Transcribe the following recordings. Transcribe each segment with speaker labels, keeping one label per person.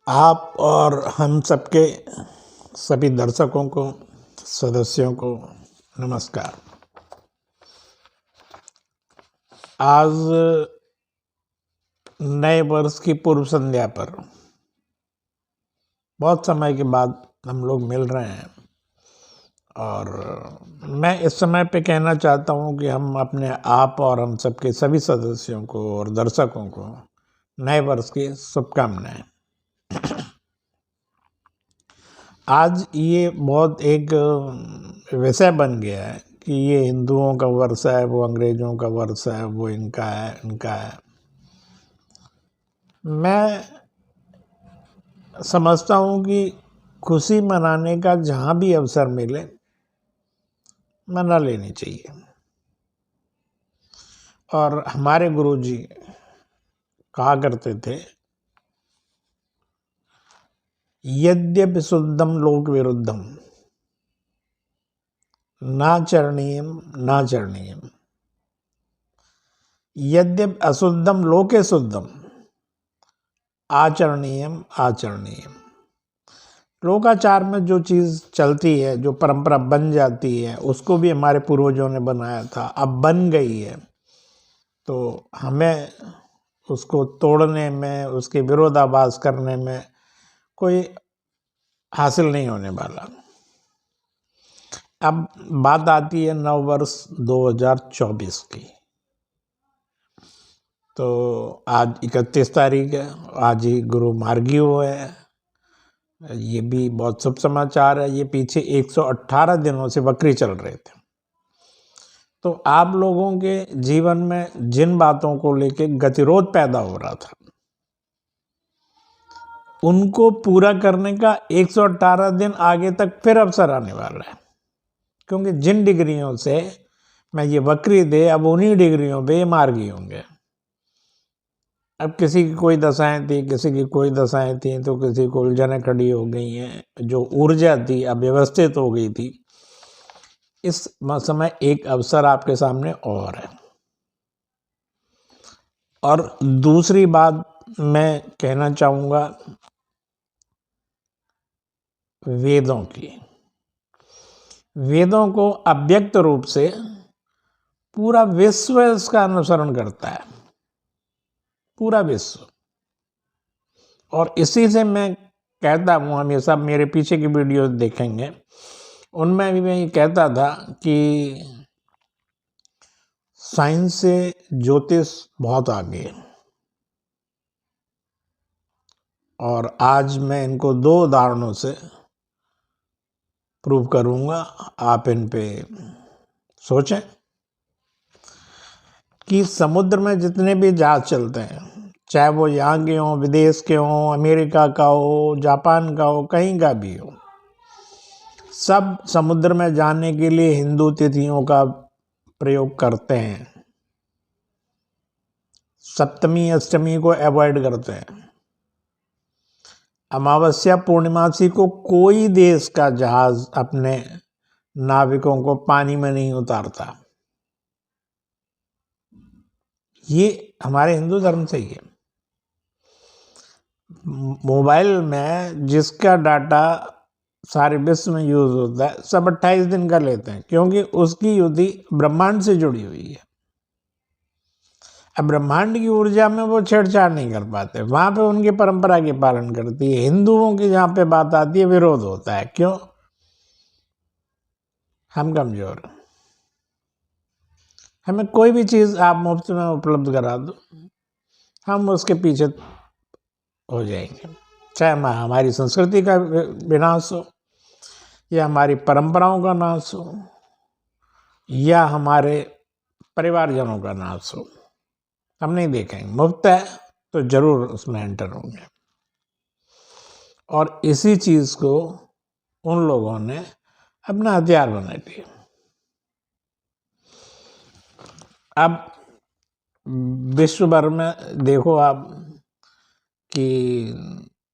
Speaker 1: आप और हम सबके सभी दर्शकों को, सदस्यों को नमस्कार। आज नए वर्ष की पूर्व संध्या पर बहुत समय के बाद हम लोग मिल रहे हैं और मैं इस समय पे कहना चाहता हूं कि हम अपने आप और हम सबके सभी सदस्यों को और दर्शकों को नए वर्ष की शुभकामनाएं। आज ये बहुत एक विषय बन गया है कि ये हिंदुओं का वर्ष है, वो अंग्रेजों का वर्ष है, वो इनका है। मैं समझता हूँ कि खुशी मनाने का जहाँ भी अवसर मिले मना लेनी चाहिए। और हमारे गुरुजी कहा करते थे, यद्यपि शुद्धम लोक विरुद्धम नाचरणीयम यद्यपि अशुद्धम लोके शुद्धम आचरणीयम। लोकाचार में जो चीज़ चलती है, जो परंपरा बन जाती है, उसको भी हमारे पूर्वजों ने बनाया था, अब बन गई है, तो हमें उसको तोड़ने में, उसके विरोधाभास करने में कोई हासिल नहीं होने वाला। अब बात आती है नव वर्ष 2024 की। तो आज 31 तारीख है, आज ही गुरु मार्गियो है। ये भी बहुत शुभ समाचार है। ये पीछे 118 दिनों से वक्री चल रहे थे। तो आप लोगों के जीवन में जिन बातों को लेके गतिरोध पैदा हो रहा था, उनको पूरा करने का 118 दिन आगे तक फिर अवसर आने वाला है। क्योंकि जिन डिग्रियों से मैं ये वक्री दे, अब उन्हीं डिग्रियों पे ये मार्गी होंगे। अब किसी की कोई दशाएं थी, किसी की कोई दशाएं थी, तो किसी को उलझनें खड़ी हो गई हैं। जो ऊर्जा थी अव्यवस्थित हो गई थी। इस समय एक अवसर आपके सामने और है। और दूसरी बात मैं कहना चाहूँगा वेदों की। वेदों को अव्यक्त रूप से पूरा विश्व इसका अनुसरण करता है, पूरा विश्व। और इसी से मैं कहता हूँ, हमेशा मेरे पीछे की वीडियो देखेंगे, उनमें भी मैं ये कहता था कि साइंस से ज्योतिष बहुत आगे है। और आज मैं इनको 2 उदाहरणों से प्रूव करूँगा। आप इन पे सोचें कि समुद्र में जितने भी जहाज चलते हैं, चाहे वो यहाँ के हों, विदेश के हों, अमेरिका का हो, जापान का हो, कहीं का भी हो, सब समुद्र में जाने के लिए हिंदू तिथियों का प्रयोग करते हैं। सप्तमी अष्टमी को अवॉइड करते हैं। अमावस्या पूर्णिमासी को कोई देश का जहाज अपने नाविकों को पानी में नहीं उतारता। ये हमारे हिंदू धर्म से ही है। मोबाइल में जिसका डाटा सारे विश्व में यूज होता है, सब 28 दिन का लेते हैं, क्योंकि उसकी युद्धि ब्रह्मांड से जुड़ी हुई है। अब ब्रह्मांड की ऊर्जा में वो छेड़छाड़ नहीं कर पाते, वहां पे उनकी परंपरा के पालन करती है। हिंदुओं की जहाँ पे बात आती है, विरोध होता है। क्यों? हम कमजोर। हमें कोई भी चीज आप मुफ्त में उपलब्ध करा दो, हम उसके पीछे हो जाएंगे। चाहे हमारी संस्कृति का विनाश हो, या हमारी परंपराओं का नाश हो, या हमारे परिवारजनों का नाश हो, हम नहीं देखेंगे। मुफ्त है तो जरूर उसमें एंटर होंगे। और इसी चीज को उन लोगों ने अपना हथियार बना लिया। अब विश्व भर में देखो आप कि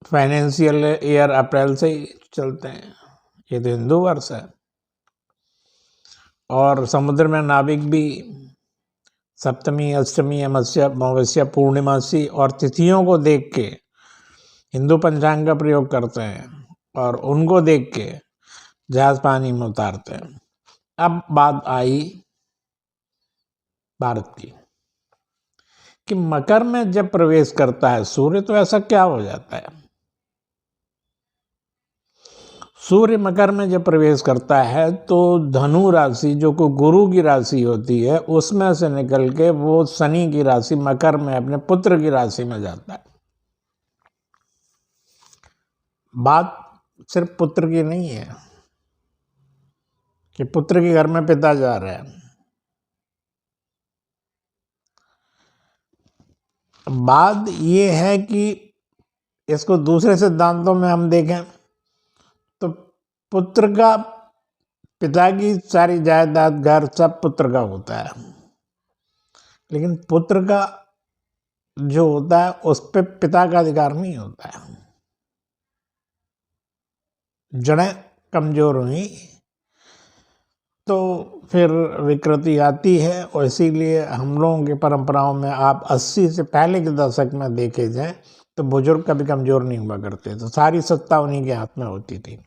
Speaker 1: फाइनेंशियल ईयर अप्रैल से ही चलते हैं। ये तो हिंदू वर्ष है। और समुद्र में नाविक भी सप्तमी अष्टमी अमावस्या पूर्णिमासी और तिथियों को देख के हिंदू पंचांग का प्रयोग करते हैं और उनको देख के जहाज पानी में उतारते हैं। अब बात आई भारत की कि मकर में जब प्रवेश करता है सूर्य तो ऐसा क्या हो जाता है। सूर्य मकर में जब प्रवेश करता है तो धनु राशि जो को गुरु की राशि होती है उसमें से निकल के वो शनि की राशि मकर में अपने पुत्र की राशि में जाता है। बात सिर्फ पुत्र की नहीं है कि पुत्र के घर में पिता जा रहे हैं। बात ये है कि इसको दूसरे सिद्धांतों में हम देखें तो पुत्र का, पिता की सारी जायदाद घर सब पुत्र का होता है, लेकिन पुत्र का जो होता है उस पे पिता का अधिकार नहीं होता है। जड़ें कमजोर हुई तो फिर विकृति आती है, और इसीलिए हम लोगों की परंपराओं में आप 80 से पहले के दशक में देखे जाएं तो बुजुर्ग कभी कमजोर नहीं हुआ करते, तो सारी सत्ता उन्हीं के हाथ में होती थी,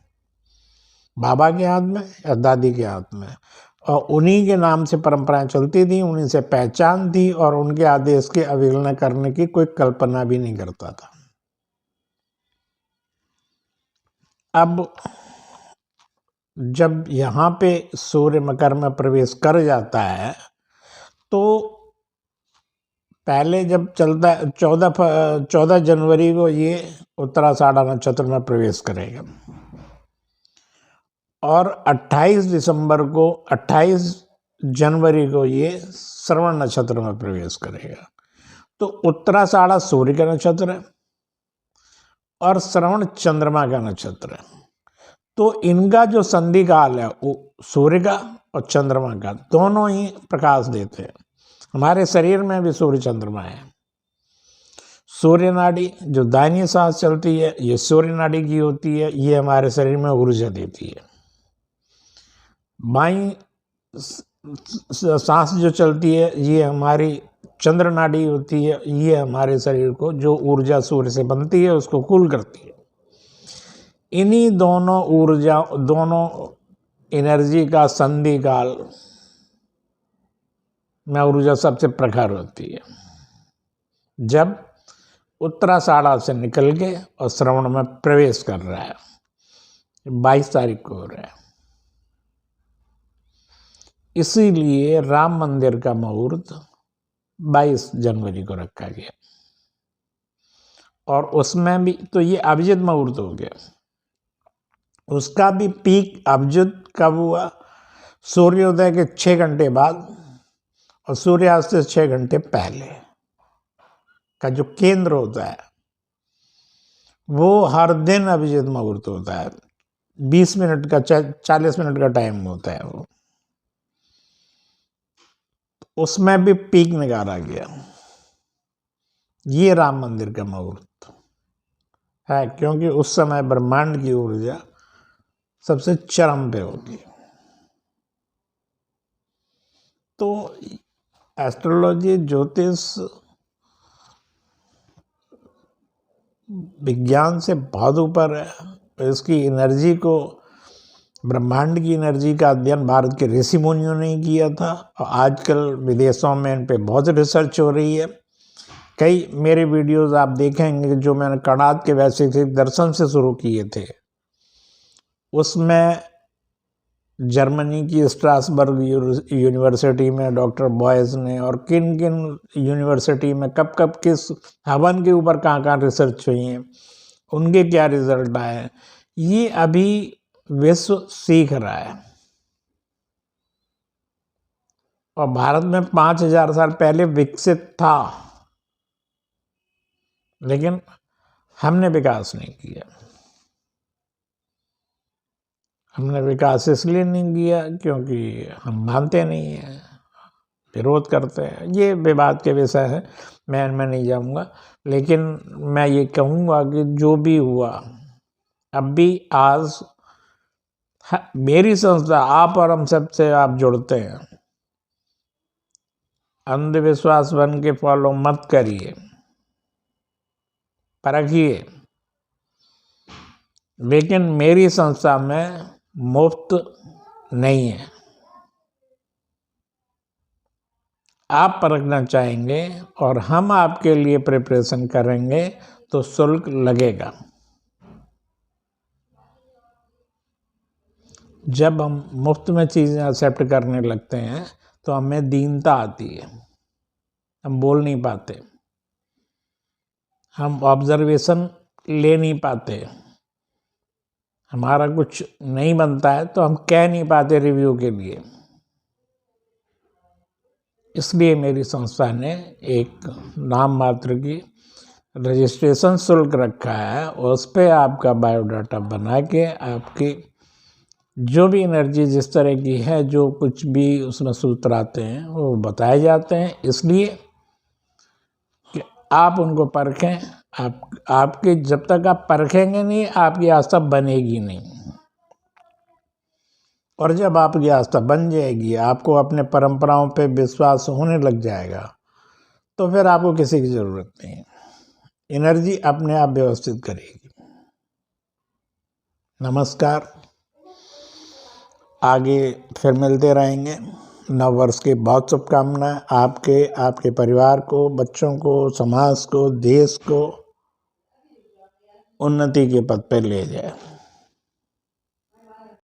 Speaker 1: बाबा के हाथ में या दादी के हाथ में, और उन्हीं के नाम से परंपराएं चलती थी, उन्हीं से पहचान थी, और उनके आदेश की अवहेलना करने की कोई कल्पना भी नहीं करता था। अब जब यहाँ पे सूर्य मकर में प्रवेश कर जाता है तो पहले जब चलता है 14 जनवरी को ये उत्तराषाढ़ा नक्षत्र में प्रवेश करेगा, और 28 जनवरी को ये श्रवण नक्षत्र में प्रवेश करेगा। तो उत्तराषाढ़ा सूर्य का नक्षत्र है और श्रवण चंद्रमा का नक्षत्र है, तो इनका जो संधि काल है वो सूर्य का और चंद्रमा का दोनों ही प्रकाश देते हैं। हमारे शरीर में भी सूर्य चंद्रमा है। सूर्य नाड़ी जो दाहिनी सांस चलती है ये सूर्य नाड़ी की होती है, ये हमारे शरीर में ऊर्जा देती है। बाईं सांस जो चलती है ये हमारी चंद्र नाड़ी होती है, ये हमारे शरीर को जो ऊर्जा सूर्य से बनती है उसको कूल करती है। इन्हीं दोनों ऊर्जा, दोनों एनर्जी का संधि काल में ऊर्जा सबसे प्रखर होती है जब उत्तराषाढ़ा से निकल के और श्रवण में प्रवेश कर रहा है। 22 तारीख को हो रहा है, इसीलिए राम मंदिर का मुहूर्त 22 जनवरी को रखा गया, और उसमें भी तो ये अभिजित मुहूर्त हो गया। उसका भी पीक अभिजित कब हुआ? सूर्योदय के 6 घंटे बाद और सूर्यास्त से 6 घंटे पहले का जो केंद्र होता है वो हर दिन अभिजित मुहूर्त होता है। 20 मिनट का 40 मिनट का टाइम होता है वो, उसमें भी पीक निकाला गया। ये राम मंदिर का मुहूर्त है, क्योंकि उस समय ब्रह्मांड की ऊर्जा सबसे चरम पे होगी। तो एस्ट्रोलॉजी, ज्योतिष विज्ञान से बहुत ऊपर है। इसकी एनर्जी को, ब्रह्मांड की एनर्जी का अध्ययन भारत के ऋषि मुनियों ने किया था, और आजकल विदेशों में इन पे बहुत रिसर्च हो रही है। कई मेरे वीडियोस आप देखेंगे जो मैंने कणाद के वैश्विक दर्शन से शुरू किए थे, उसमें जर्मनी की स्ट्रासबर्ग यूनिवर्सिटी में डॉक्टर बॉयज ने, और किन किन यूनिवर्सिटी में कब कब किस हवन के ऊपर कहाँ रिसर्च हुई है, उनके क्या रिजल्ट आए, ये अभी विश्व सीख रहा है। और भारत में 5000 साल पहले विकसित था, लेकिन हमने विकास नहीं किया। हमने विकास इसलिए नहीं किया क्योंकि हम मानते नहीं हैं, विरोध करते हैं। ये विवाद के विषय है, मैं इनमें नहीं जाऊंगा। लेकिन मैं ये कहूँगा कि जो भी हुआ, अब भी आज मेरी संस्था आप और हम सबसे आप जुड़ते हैं, अंधविश्वास बन के फॉलो मत करिए, परखिए लेकिन मेरी संस्था में मुफ्त नहीं है। आप परखना चाहेंगे और हम आपके लिए प्रिपरेशन करेंगे तो शुल्क लगेगा। जब हम मुफ्त में चीज़ें एक्सेप्ट करने लगते हैं तो हमें दीनता आती है, हम बोल नहीं पाते, हम ऑब्जर्वेशन ले नहीं पाते, हमारा कुछ नहीं बनता है तो हम कह नहीं पाते रिव्यू के लिए। इसलिए मेरी संस्था ने एक नाम मात्र की रजिस्ट्रेशन शुल्क रखा है, उस पर आपका बायोडाटा बना के आपकी जो भी एनर्जी जिस तरह की है, जो कुछ भी उसमें सूत्र आते हैं वो बताए जाते हैं, इसलिए कि आप उनको परखें। आपके जब तक आप परखेंगे नहीं, आपकी आस्था बनेगी नहीं। और जब आपकी आस्था बन जाएगी, आपको अपने परंपराओं पे विश्वास होने लग जाएगा, तो फिर आपको किसी की ज़रूरत नहीं है। एनर्जी अपने आप व्यवस्थित करेगी। नमस्कार, आगे फिर मिलते रहेंगे। नव वर्ष की बहुत शुभकामनाएं आपके, आपके परिवार को, बच्चों को, समाज को, देश को उन्नति के पथ पर ले जाए।